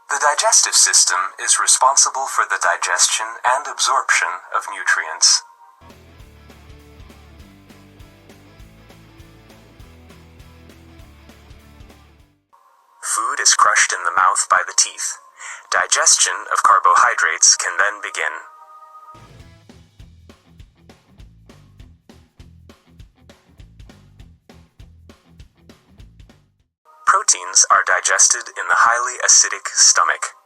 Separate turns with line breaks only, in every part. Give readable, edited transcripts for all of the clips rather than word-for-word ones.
The digestive system is responsible for the digestion and absorption of nutrients. Food is crushed in the mouth by the teeth. Digestion of carbohydrates can then begin. Proteins are digested in the highly acidic stomach.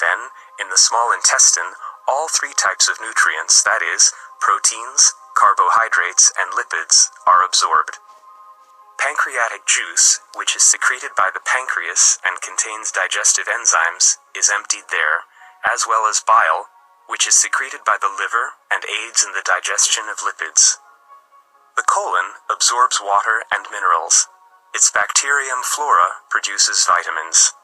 Then, in the small intestine, all three types of nutrients, that is, proteins, carbohydrates, and lipids, are absorbed. Pancreatic juice, which is secreted by the pancreas and contains digestive enzymes, is emptied there, as well as bile, which is secreted by the liver and aids in the digestion of lipids. The colon absorbs water and minerals. Its bacterium flora produces vitamins.